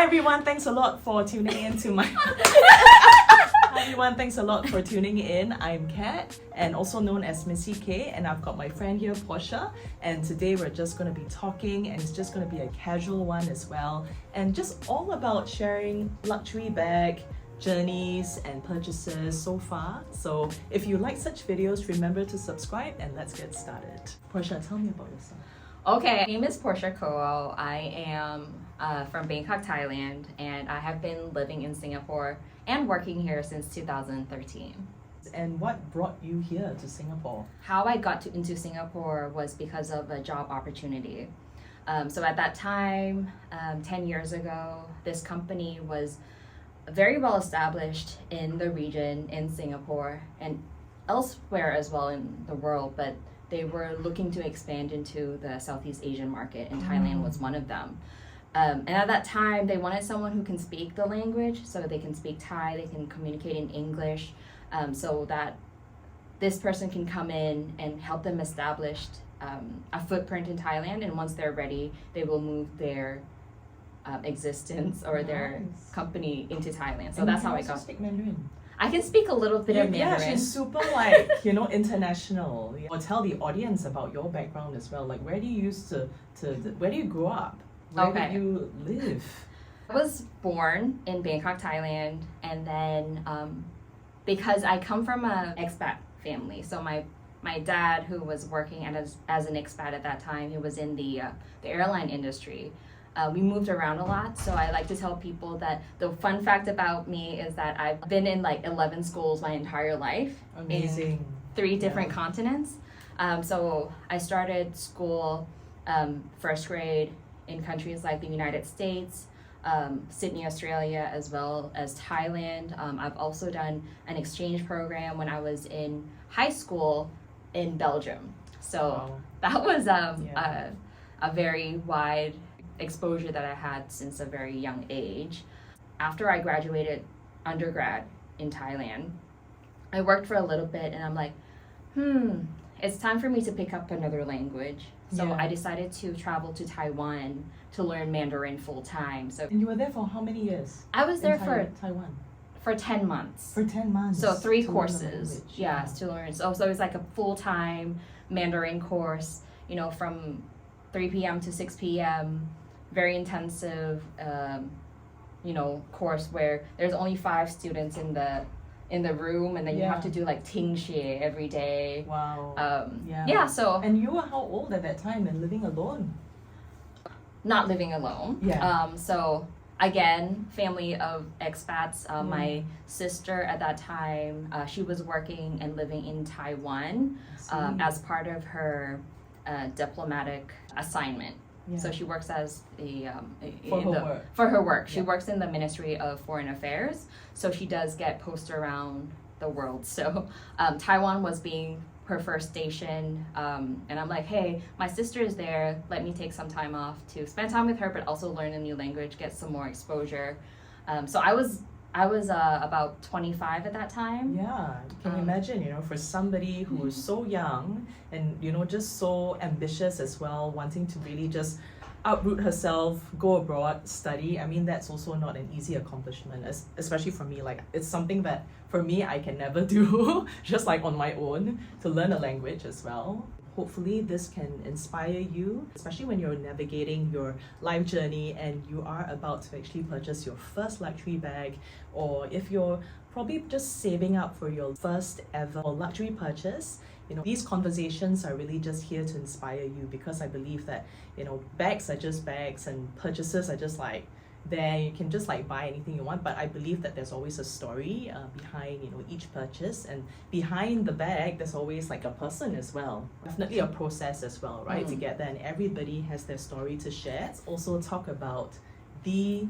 Hi everyone, thanks a lot for tuning in to my Hi everyone, thanks a lot for tuning in. I'm Kat, and also known as Missy K, and I've got my friend here, Portia, and today we're just going to be talking, and it's just going to be a casual one as well, and just all about sharing luxury bag journeys and purchases so far. So if you like such videos, remember to subscribe, and let's get started. Portia, tell me about yourself. Okay, my name is Portia Koo. I am from Bangkok, Thailand, and I have been living in Singapore and working here since 2013. And what brought you here to Singapore? How I got into Singapore was because of a job opportunity. So at that time, 10 years ago, this company was very well established in the region in Singapore and elsewhere as well in the world, but they were looking to expand into the Southeast Asian market, and Thailand was one of them. And at that time, they wanted someone who can speak the language, so they can speak Thai, they can communicate in English, so that this person can come in and help them establish a footprint in Thailand, and once they're ready, they will move their existence or their company into Thailand. So that's how I got. Speak Mandarin. I can speak a little bit of Mandarin. Yeah, she's super like, international. Or tell the audience about your background as well. Like, where do you where do you grow up? Where do you live? I was born in Bangkok, Thailand, and then because I come from an expat family, so my dad, who was working as an expat at that time, he was in the airline industry. We moved around a lot, so I like to tell people that the fun fact about me is that I've been in like 11 schools my entire life. Amazing. In 3 different continents. So I started school first grade in countries like the United States, Sydney, Australia, as well as Thailand. I've also done an exchange program when I was in high school in Belgium. So that was a very wide exposure that I had since a very young age. After I graduated undergrad in Thailand, I worked for a little bit, and I'm like, it's time for me to pick up another language. So I decided to travel to Taiwan to learn Mandarin full time. So and you were there for how many years? I was there for Taiwan. For 10 months. For 10 months. So 3 courses. Yes, to learn. So it was like a full-time Mandarin course, from 3 p.m. to 6 p.m. Very intensive, course where there's only 5 students in the room, and then you have to do like ting xie every day. Wow. So. And you were how old at that time and living alone? Not living alone. Yeah. So again, family of expats. My sister at that time, she was working and living in Taiwan as part of her diplomatic assignment. Yeah. So she works as for her work. She works in the Ministry of Foreign Affairs. So she does get posted around the world. So Taiwan was being her first station, and I'm like, hey, my sister is there. Let me take some time off to spend time with her, but also learn a new language, get some more exposure. So I was about 25 at that time. Yeah, can you imagine, for somebody who is so young and, just so ambitious as well, wanting to really just uproot herself, go abroad, study. I mean, that's also not an easy accomplishment, especially for me. Like, it's something that, for me, I can never do, just like on my own, to learn a language as well. Hopefully this can inspire you, especially when you're navigating your life journey and you are about to actually purchase your first luxury bag, or if you're probably just saving up for your first ever luxury purchase. These conversations are really just here to inspire you, because I believe that, bags are just bags and purchases are just like there. You can just like buy anything you want, but I believe that there's always a story behind each purchase, and behind the bag there's always like a person as well, definitely a process as well, right, to get there, and everybody has their story to share. Let's also talk about the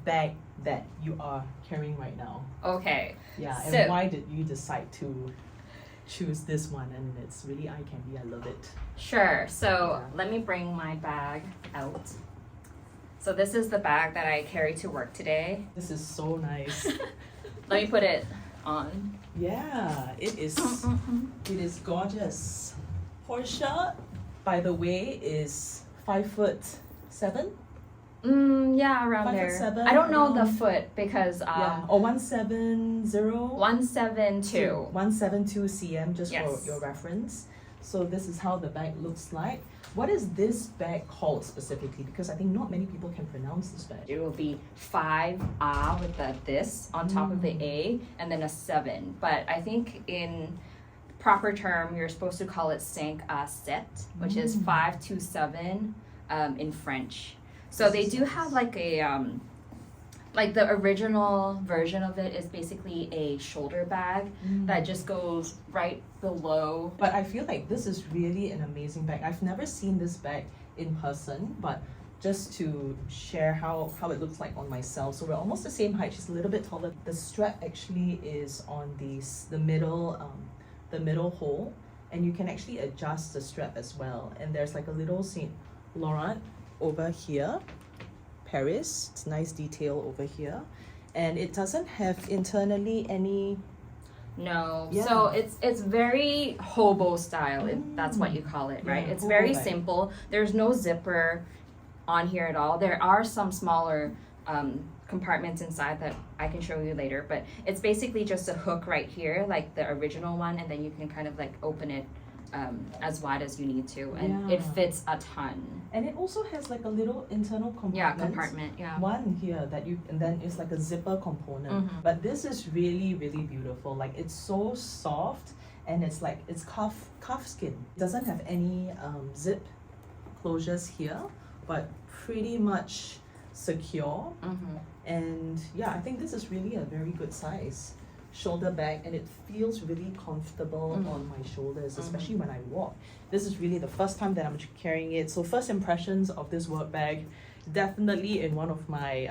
bag that you are carrying right now. Okay. Yeah, and why did you decide to choose this one? And it's really eye candy. I love it. Sure. So let me bring my bag out. So this is the bag that I carry to work today. This is so nice. Let me put it on. Yeah, it is. It is gorgeous. Portia, by the way, is 5'7". Yeah, around 5'7", there. I don't know the around- foot because yeah, or 170. 172. 172 cm, just Yes. for your reference. So this is how the bag looks like. What is this bag called specifically? Because I think not many people can pronounce this bag. It will be 5 with the this on top of the A and then a 7. But I think in proper term, you're supposed to call it 5 à 7, which is 5 to 7 in French. So they do have like a like the original version of it is basically a shoulder bag that just goes right below. But I feel like this is really an amazing bag. I've never seen this bag in person, but just to share how it looks like on myself. So we're almost the same height. She's a little bit taller. The strap actually is on the middle hole, and you can actually adjust the strap as well. And there's like a little Saint Laurent over here. Paris, it's nice detail over here, and it doesn't have internally any. No, Yeah. so it's very hobo style. That's what you call it, right? Yeah, It's hobo very bag. simple. There's no zipper on here at all. There are some smaller compartments inside that I can show you later, but it's basically just a hook right here, like the original one, and then you can kind of like open it as wide as you need to, and it Yeah. fits a ton. And it also has like a little internal compartment. Yeah, compartment. Yeah. One here that you, and then it's like a zipper component. But this is really, really beautiful. Like it's so soft, and it's like it's cuff skin. It doesn't have any zip closures here, but pretty much secure. And yeah, I think this is really a very good size shoulder bag, and it feels really comfortable on my shoulders, especially when I walk. This is really the first time that I'm carrying it. So first impressions of this work bag, definitely in one of my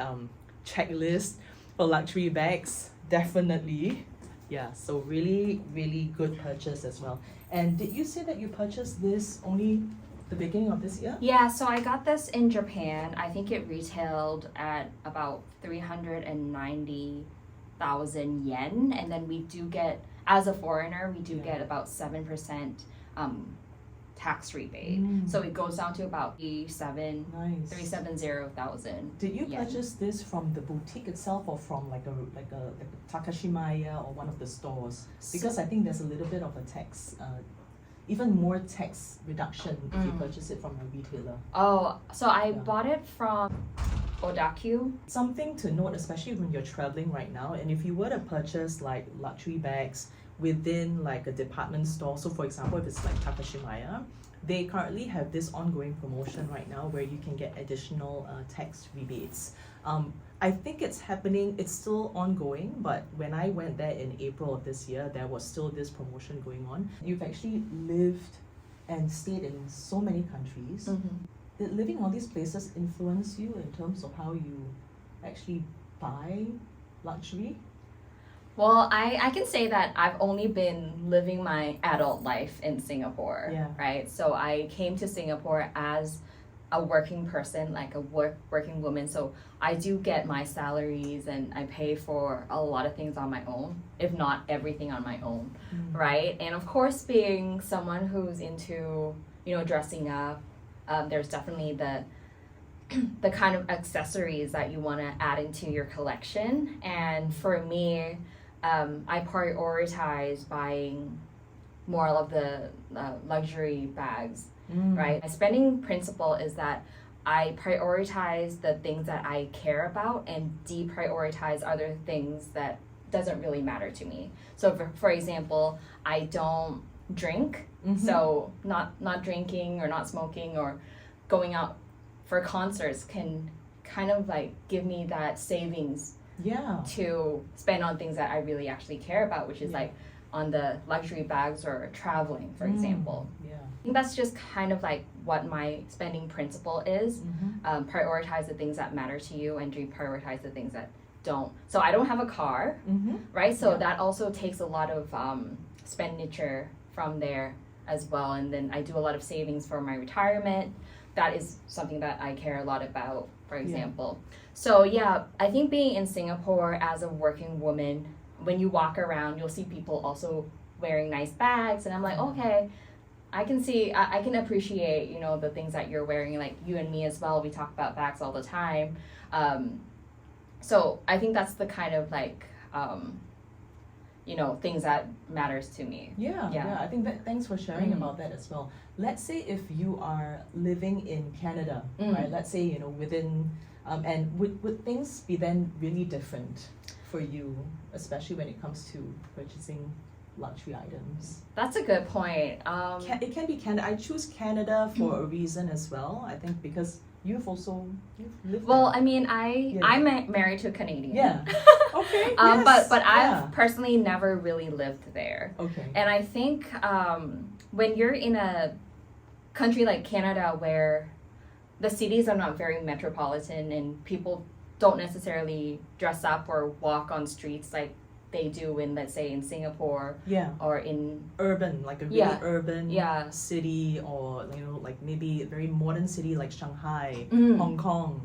checklist for luxury bags, definitely. Yeah, so really, really good purchase as well. And did you say that you purchased this only the beginning of this year? Yeah, so I got this in Japan. I think it retailed at about 390,000 yen, and then we do get, as a foreigner, we do get about 7% tax rebate. So it goes down to about 370,000. Did you yen. purchase this from the boutique itself, or from like a Takashimaya or one of the stores? Because I think there's a little bit of a tax, even more tax reduction if you purchase it from a retailer. Oh, so I bought it from Odakyu. Something to note, especially when you're traveling right now, and if you were to purchase like luxury bags within like a department store, so for example, if it's like Takashimaya, they currently have this ongoing promotion right now where you can get additional tax rebates. I think it's happening, it's still ongoing, but when I went there in April of this year, there was still this promotion going on. You've actually lived and stayed in so many countries. Did living all these places influence you in terms of how you actually buy luxury? Well, I can say that I've only been living my adult life in Singapore, right? So I came to Singapore as a working person, like a working woman. So I do get my salaries and I pay for a lot of things on my own, if not everything on my own, right? And of course, being someone who's into, dressing up, there's definitely the kind of accessories that you want to add into your collection. And for me, I prioritize buying more of the luxury bags, right? My spending principle is that I prioritize the things that I care about and deprioritize other things that doesn't really matter to me. So for example, I don't drink, so not drinking or not smoking or going out for concerts can kind of like give me that savings to spend on things that I really actually care about, which is like on the luxury bags or traveling, for example. I think that's just kind of like what my spending principle is. Prioritize the things that matter to you and deprioritize the things that don't. So I don't have a car, right? So that also takes a lot of expenditure from there as well. And then I do a lot of savings for my retirement. That is something that I care a lot about, for example. So yeah, I think being in Singapore as a working woman, when you walk around, you'll see people also wearing nice bags, and I'm like, okay, I can see, I can appreciate, you know, the things that you're wearing. Like you and me as well, we talk about bags all the time. So I think that's the kind of like, you know, things that matters to me. Yeah. I think that thanks for sharing about that as well. Let's say if you are living in Canada, right? Let's say, you know, within, and would things be then really different for you, especially when it comes to purchasing luxury items? That's a good point. It can be Canada. I choose Canada for a reason as well. I think because you've lived well, there. I mean, I'm married to a Canadian. Yeah. Okay. But I've personally never really lived there. Okay. And I think when you're in a country like Canada where the cities are not very metropolitan and people don't necessarily dress up or walk on streets like they do in, let's say, in Singapore or in urban, like a really urban city, or you know, like maybe a very modern city like Shanghai, Hong Kong,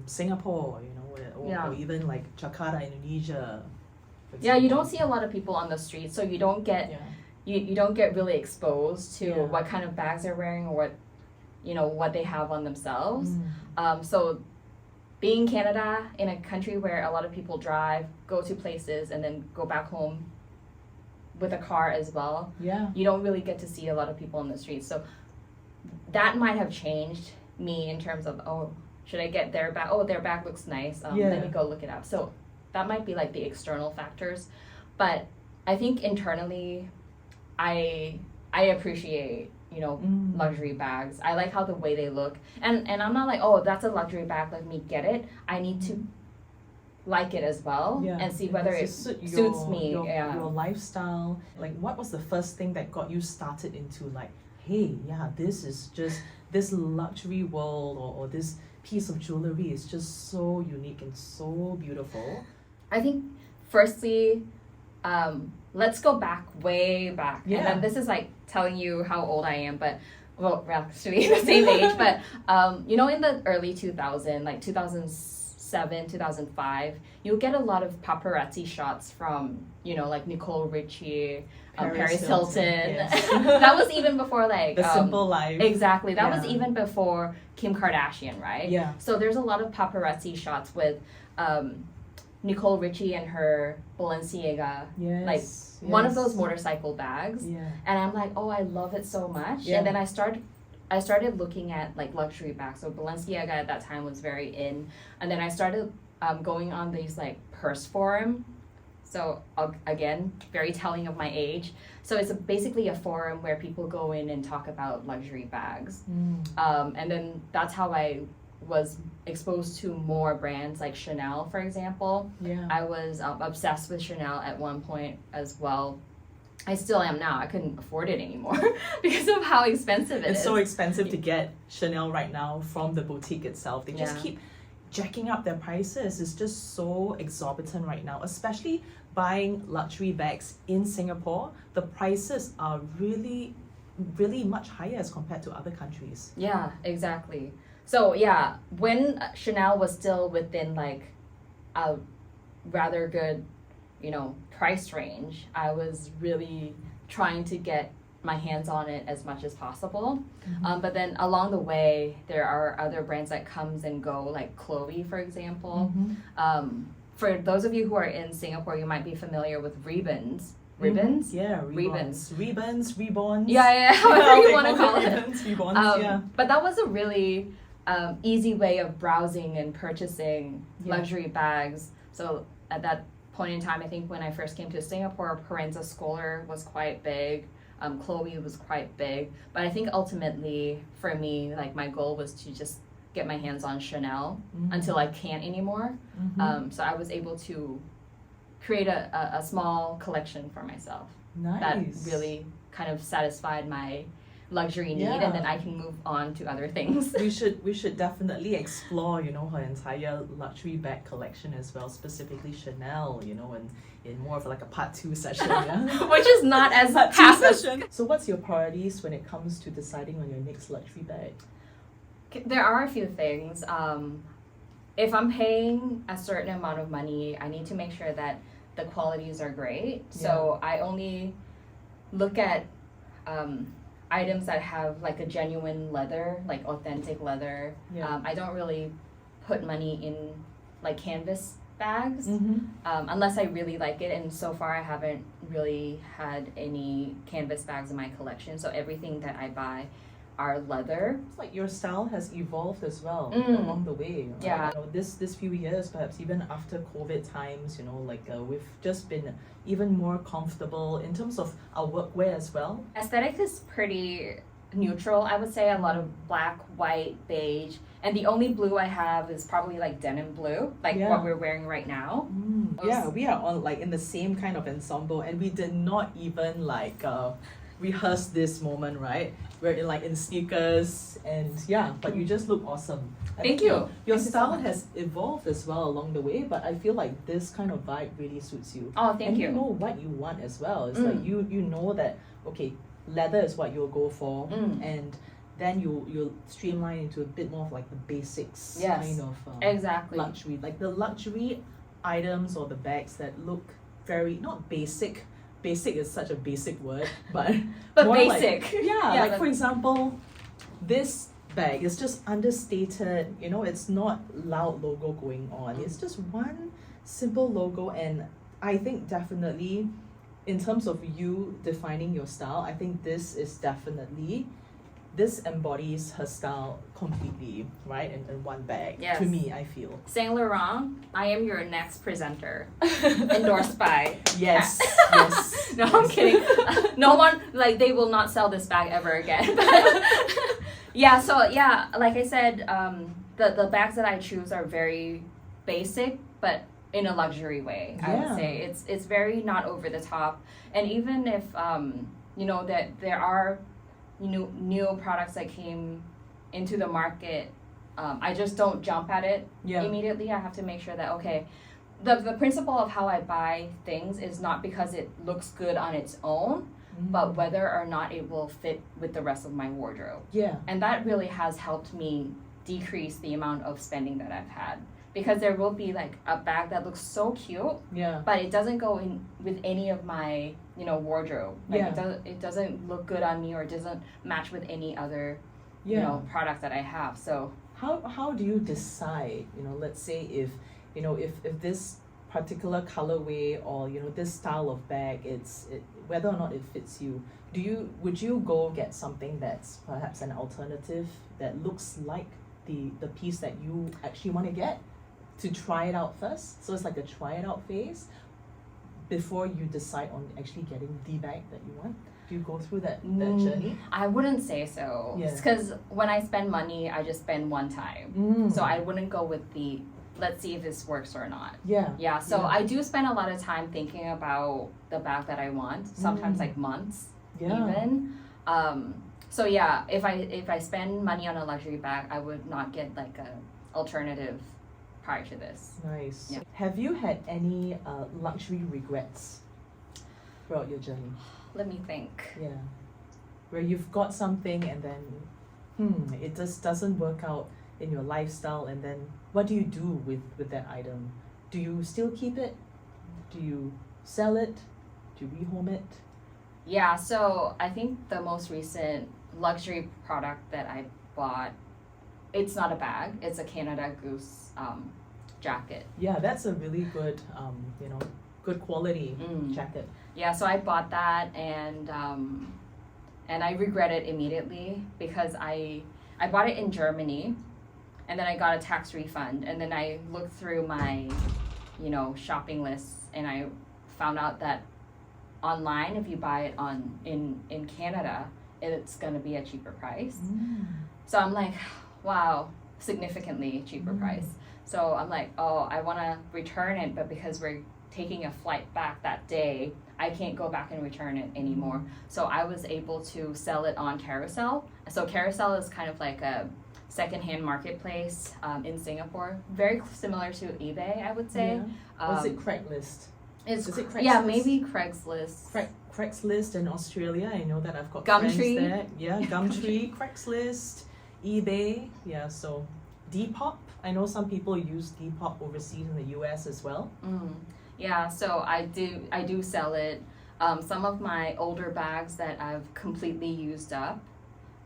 Singapore, you know, or even like Jakarta, Indonesia. You don't see a lot of people on the street, so you don't get you don't get really exposed to what kind of bags they're wearing or what, you know, what they have on themselves. So being in Canada, in a country where a lot of people drive, go to places, and then go back home with a car as well, you don't really get to see a lot of people on the streets. So that might have changed me in terms of, oh, should I get their bag? Oh, their bag looks nice. Let me go look it up. So that might be like the external factors. But I think internally, I appreciate, you know, luxury bags. I like how the way they look, and I'm not like, oh, that's a luxury bag, let me get it. I need to like it as well and see whether it suits me. Your lifestyle. Like, what was the first thing that got you started into like, hey, this is just this luxury world, or this piece of jewelry is just so unique and so beautiful? I think firstly, let's go way back. And then this is like telling you how old I am, but well, we're actually the same age. But you know, in the early 2000s, like 2007, 2005, you'll get a lot of paparazzi shots from, you know, like Nicole Richie, Paris Hilton. Yes. That was even before like The Simple Life. Exactly. That was even before Kim Kardashian, right? Yeah. So there's a lot of paparazzi shots with Nicole Richie and her Balenciaga, like one of those motorcycle bags. And I'm like, oh, I love it so much. And then I started looking at like luxury bags. So Balenciaga at that time was very in. And then I started going on these like purse forum. So again, very telling of my age. So it's basically a forum where people go in and talk about luxury bags. And then that's how I was exposed to more brands like Chanel, for example. I was obsessed with Chanel at one point as well. I still am now. I couldn't afford it anymore because of how expensive it is. It's so expensive to get Chanel right now from the boutique itself. They just keep jacking up their prices. It's just so exorbitant right now, especially buying luxury bags in Singapore. The prices are really, really much higher as compared to other countries. Yeah, exactly. So when Chanel was still within like a rather good, you know, price range, I was really trying to get my hands on it as much as possible. But then along the way, there are other brands that comes and go, like Chloe, for example. For those of you who are in Singapore, you might be familiar with Ribbons. Ribbons? Ribbons. Ribbons, Reborns. However you want to call it. Ribbons, Reborns, But that was a really easy way of browsing and purchasing luxury bags. So at that point in time, I think when I first came to Singapore, Parenza Scholar was quite big. Chloe was quite big. But I think ultimately, for me, like my goal was to just get my hands on Chanel until I can't anymore. So I was able to create a small collection for myself. That really kind of satisfied my luxury need, and then I can move on to other things. we should definitely explore, you know, her entire luxury bag collection as well, specifically Chanel, you know, and in more of like a part 2 session, which is not as half session. So what's your priorities when it comes to deciding on your next luxury bag? There are a few things. If I'm paying a certain amount of money, I need to make sure that the qualities are great. So I only look at items that have like a genuine leather, like authentic leather. Yeah. I don't really put money in like canvas bags Mm-hmm. unless I really like it, and so far I haven't really had any canvas bags in my collection, so everything that I buy are leather. It's like your style has evolved as well Mm. along the way. Right? Yeah. You know, this few years, perhaps even after COVID times, you know, like we've just been even more comfortable in terms of our workwear as well. Aesthetic is pretty neutral, I would say. A lot of black, white, beige, and the only blue I have is probably like denim blue, like Yeah. what we're wearing right now. Yeah, we are on like in the same kind of ensemble, and we did not even like rehearse this moment, right? We're in sneakers, and yeah, but you just look awesome. I Thank think you. Your Thank you so style much. has evolved as well along the way, but I feel like this kind of vibe really suits you. Oh, thank And you. you know what you want as well. It's like you know that okay, leather is what you'll go for, and then you'll streamline into a bit more of like the basics Yes. kind of Exactly. luxury, like the luxury items or the bags that look very not basic. Basic is such a basic word, but But more like- basic. yeah, Yeah, like but- for example, this bag is just understated. You know, it's not loud logo going on. It's just one simple logo, and I think definitely, in terms of you defining your style, I think this embodies her style completely, right? In one bag. Yes. To me, I feel. Saint Laurent, I am your next presenter. Endorsed by. Yes. Yes. No, I'm kidding. No one, like, they will not sell this bag ever again. Yeah, so yeah, like I said, the bags that I choose are very basic, but in a luxury way. I would Yeah. say it's very not over the top, and even if you know that there are new products that came into the market, I just don't jump at it Yeah. immediately. I have to make sure that okay, the principle of how I buy things is not because it looks good on its own, but whether or not it will fit with the rest of my wardrobe. Yeah. And that really has helped me decrease the amount of spending that I've had. Because there will be like a bag that looks so cute, Yeah. but it doesn't go in with any of my, wardrobe. Like Yeah. it doesn't look good on me, or it doesn't match with any other, Yeah. product that I have. So How do you decide, let's say if this particular colorway or this style of bag, whether or not it fits you, would you go get something that's perhaps an alternative that looks like the piece that you actually want to get, to try it out first? So it's like a try it out phase before you decide on actually getting the bag that you want. Do you go through that journey? I wouldn't say so. Yeah. Because when I spend money, I just spend one time. So I wouldn't go with the let's see if this works or not. Yeah. Yeah, so Yeah. I do spend a lot of time thinking about the bag that I want, sometimes like months even. So yeah, if I spend money on a luxury bag, I would not get like a alternative prior to this. Nice. Yeah. Have you had any luxury regrets throughout your journey? Let me think. Yeah. Where you've got something and then it just doesn't work out in your lifestyle, and then what do you do with that item? Do you still keep it? Do you sell it? Do you rehome it? Yeah, so I think the most recent luxury product that I bought, it's not a bag, it's a Canada Goose jacket. Yeah, that's a really good good quality Mm. jacket. Yeah, so I bought that, and I regret it immediately because I bought it in Germany, and then I got a tax refund, and then I looked through my shopping lists, and I found out that online, if you buy it in Canada, it's gonna be a cheaper price. So I'm like, wow, significantly cheaper price. So I'm like, oh, I want to return it, but because we're taking a flight back that day, I can't go back and return it anymore. So I was able to sell it on Carousel. So Carousel is kind of like a secondhand marketplace in Singapore, very similar to eBay, I would say. Yeah. Was it Craigslist? Is it yeah, Craigslist? maybe Craigslist. Craigslist in Australia. I know that I've got Gumtree. friends there. Yeah, Gumtree, Craigslist, eBay. Yeah, so Depop. I know some people use Depop overseas in the US as well. Yeah, so I do sell it. Some of my older bags that I've completely used up,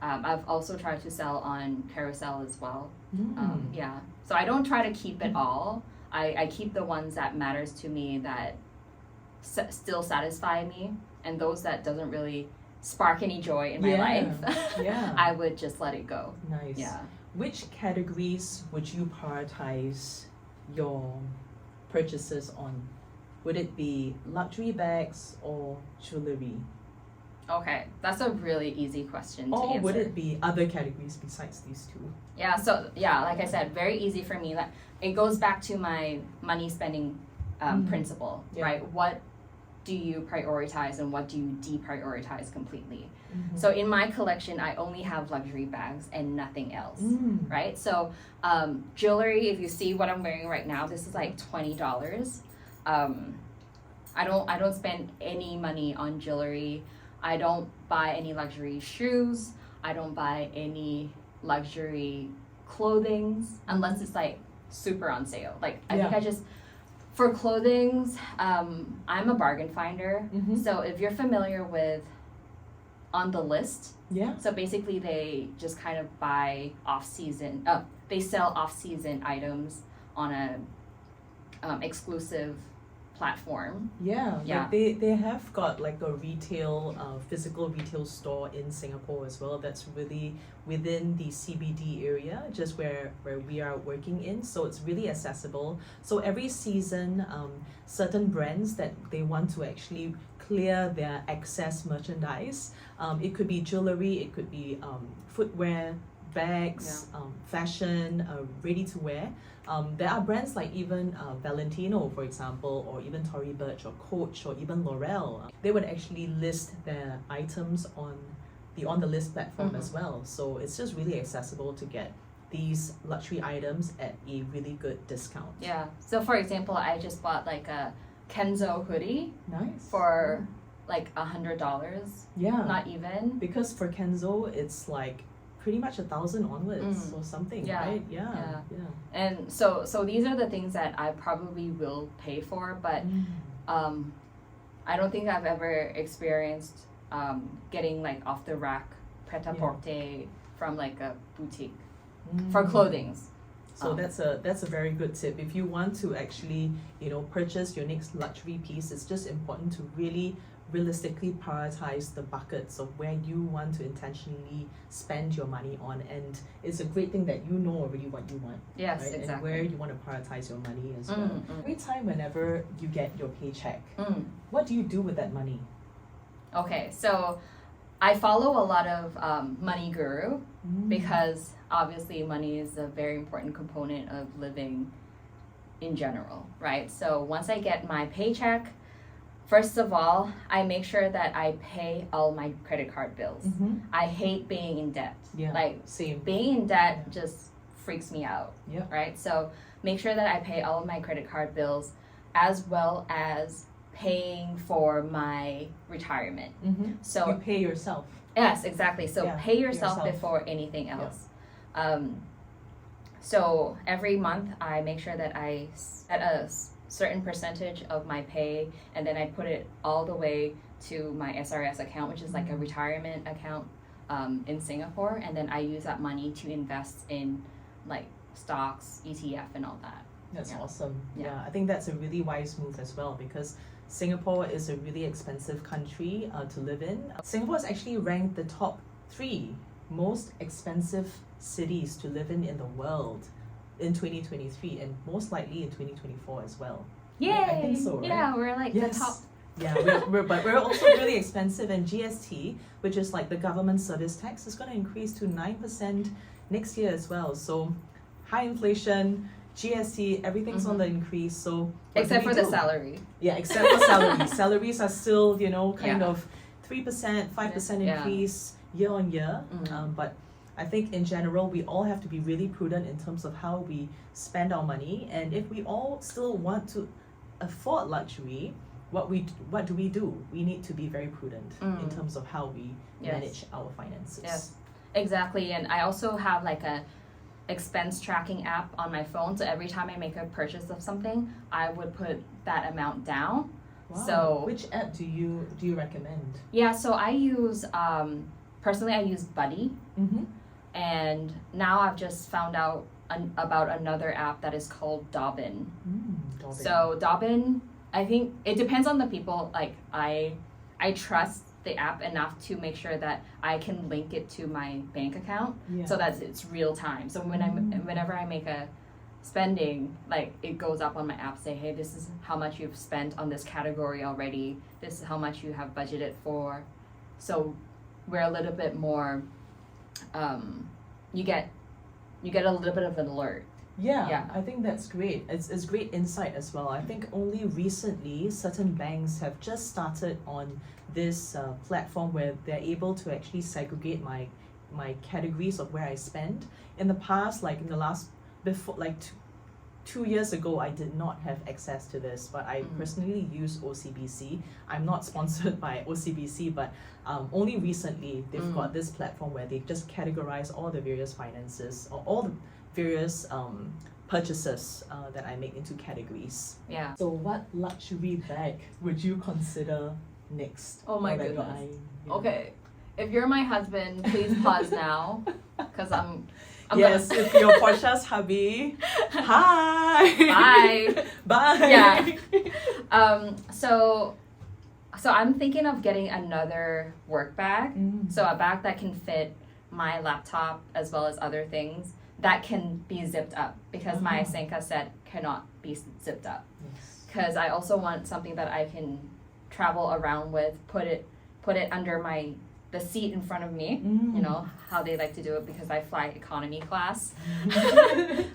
I've also tried to sell on Carousel as well. Yeah. So I don't try to keep it all. I keep the ones that matters to me that still satisfy me, and those that doesn't really spark any joy in my life, I would just let it go. Nice. Yeah. Which categories would you prioritize your purchases on? Would it be luxury bags or jewelry? Okay, that's a really easy question to answer. Or would it be other categories besides these two? Yeah, so like I said, very easy for me. Like, it goes back to my money spending principle, right? What do you prioritize and what do you deprioritize completely? So in my collection, I only have luxury bags and nothing else, right? So jewelry, if you see what I'm wearing right now, this is like $20. I don't spend any money on jewelry. I don't buy any luxury shoes. I don't buy any luxury clothing unless it's like super on sale. Like I think I just, for clothing, I'm a bargain finder. So if you're familiar with On the List, so basically they just kind of buy off-season, they sell off-season items on a exclusive platform. Like they have got like a retail, physical retail store in Singapore as well that's really within the CBD area, just where we are working in. So it's really accessible. So every season, certain brands that they want to actually clear their excess merchandise. It could be jewelry, it could be footwear, bags, fashion, ready to wear. There are brands like even Valentino, for example, or even Tory Burch or Coach or even L'Oreal. They would actually list their items on the List platform as well. So it's just really accessible to get these luxury items at a really good discount. Yeah. So for example, I just bought like a Kenzo hoodie. Nice. For like $100. Not even. Because for Kenzo, it's like pretty much 1,000 onwards or something, right? Yeah. And so these are the things that I probably will pay for, but I don't think I've ever experienced getting like off the rack pret-a-porter from like a boutique for clothing. So that's a very good tip. If you want to actually, purchase your next luxury piece, it's just important to really realistically prioritize the buckets of where you want to intentionally spend your money on, and it's a great thing that you know already what you want. Yes, right? exactly. And where you want to prioritize your money as well. Every time whenever you get your paycheck, what do you do with that money? Okay, so I follow a lot of Money Guru because obviously money is a very important component of living in general, right? So once I get my paycheck, first of all, I make sure that I pay all my credit card bills. I hate being in debt. Like, same. Being in debt just freaks me out, right? So make sure that I pay all of my credit card bills as well as paying for my retirement. So you pay yourself. Yes, exactly. So pay yourself before anything else. So every month I make sure that I set a certain percentage of my pay, and then I put it all the way to my SRS account, which is like a retirement account in Singapore, and then I use that money to invest in like stocks, ETF, and all that. That's awesome. I think that's a really wise move as well, because Singapore is a really expensive country to live in. Singapore is actually ranked the top 3 most expensive cities to live in the world in 2023, and most likely in 2024 as well. Yay! I think so, right? Yeah, we're like the top. Yeah, but we're also really expensive, and GST, which is like the government service tax, is going to increase to 9% next year as well. So high inflation, GST, everything's on the increase. So except for the salary. Yeah, except for salaries. Salaries are still, kind of 3%, 5% increase year on year. But I think in general, we all have to be really prudent in terms of how we spend our money. And if we all still want to afford luxury, what do? We need to be very prudent in terms of how we manage our finances. Yes, exactly. And I also have like a expense tracking app on my phone. So every time I make a purchase of something, I would put that amount down Wow. So which app do you recommend? yeah, so I use personally I use Buddy, Mm-hmm. and now I've just found out about another app that is called Dobbin. Dobbin. So Dobbin, I think it depends on the people. Like I trust the app enough to make sure that I can link it to my bank account Yeah. so that it's real time. So whenever I make a spending, like it goes up on my app, say, hey, this is how much you've spent on this category already. This is how much you have budgeted for. So we're a little bit more. You get a little bit of an alert. Yeah, I think that's great. It's great insight as well. I think only recently certain banks have just started on this platform where they're able to actually segregate my categories of where I spend. In the past, like in the last before like 2 years ago, I did not have access to this, but I personally use OCBC. I'm not sponsored by OCBC, but only recently they've got this platform where they just categorize all the various finances or all the various purchases that I make into categories. Yeah. So what luxury bag would you consider next? Oh my or that you're goodness. eyeing? Okay. If you're my husband, please pause now, because I'm yes, if you're Portia's hubby, hi. Bye. Bye. Yeah. So I'm thinking of getting another work bag. So a bag that can fit my laptop as well as other things that can be zipped up, because my Senka set cannot be zipped up. Yes. Because I also want something that I can travel around with, put it under the seat in front of me. You know how they like to do it, because I fly economy class.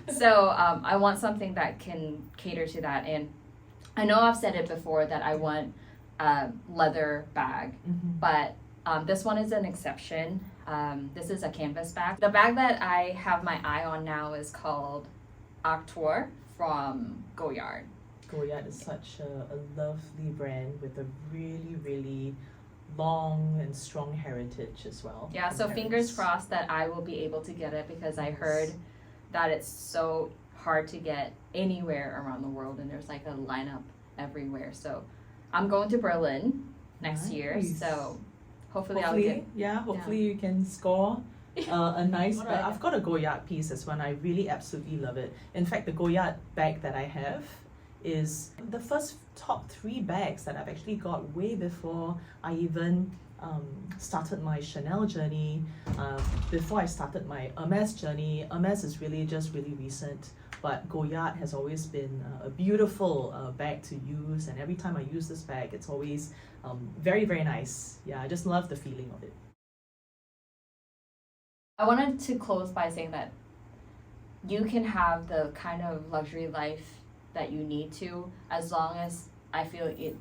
So I want something that can cater to that. And I know I've said it before that I want a leather bag, but this one is an exception. This is a canvas bag. The bag that I have my eye on now is called Arctur from Goyard. Goyard is such a lovely brand with a really, really long and strong heritage as well. Yeah, so fingers crossed that I will be able to get it, because I heard that it's so hard to get anywhere around the world, and there's like a lineup everywhere. So I'm going to Berlin next year, so hopefully I'll get... Hopefully you can score a nice bag. I've got a Goyard piece as well, and I really absolutely love it. In fact, the Goyard bag that I have is the first top 3 bags that I've actually got way before I even started my Chanel journey, before I started my Hermes journey. Hermes is really recent, but Goyard has always been a beautiful bag to use, and every time I use this bag, it's always very, very nice. Yeah, I just love the feeling of it. I wanted to close by saying that you can have the kind of luxury life that you need to, as long as I feel it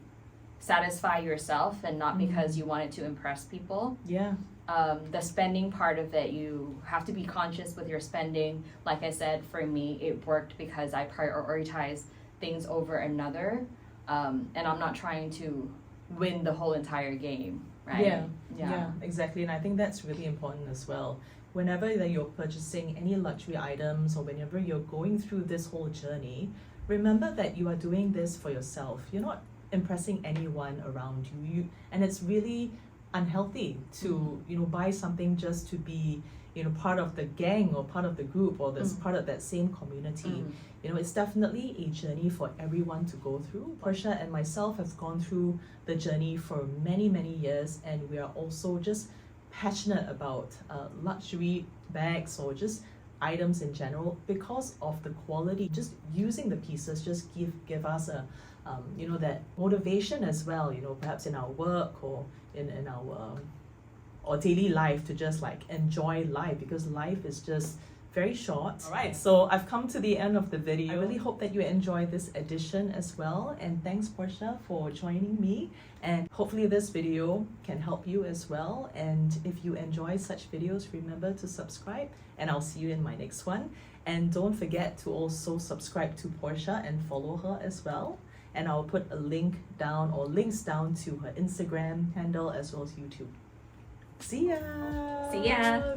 satisfy yourself and not because you wanted to impress people. Yeah. The spending part of it, you have to be conscious with your spending. Like I said, for me, it worked because I prioritize things over another, and I'm not trying to win the whole entire game, right? Yeah, exactly. And I think that's really important as well. Whenever that you're purchasing any luxury items, or whenever you're going through this whole journey, remember that you are doing this for yourself. You're not impressing anyone around you. And it's really unhealthy to buy something just to be part of the gang or part of the group or that's part of that same community. It's definitely a journey for everyone to go through. Portia and myself have gone through the journey for many, many years, and we are also just passionate about luxury bags or just items in general because of the quality. Just using the pieces just give us a that motivation as well, perhaps in our work or in our or daily life, to just like enjoy life, because life is just very short. Alright, so I've come to the end of the video. I really hope that you enjoy this edition as well, and thanks Portia for joining me, and hopefully this video can help you as well. And if you enjoy such videos, remember to subscribe, and I'll see you in my next one. And don't forget to also subscribe to Portia and follow her as well, and I'll put a link down or links down to her Instagram handle as well as YouTube. See ya! See ya!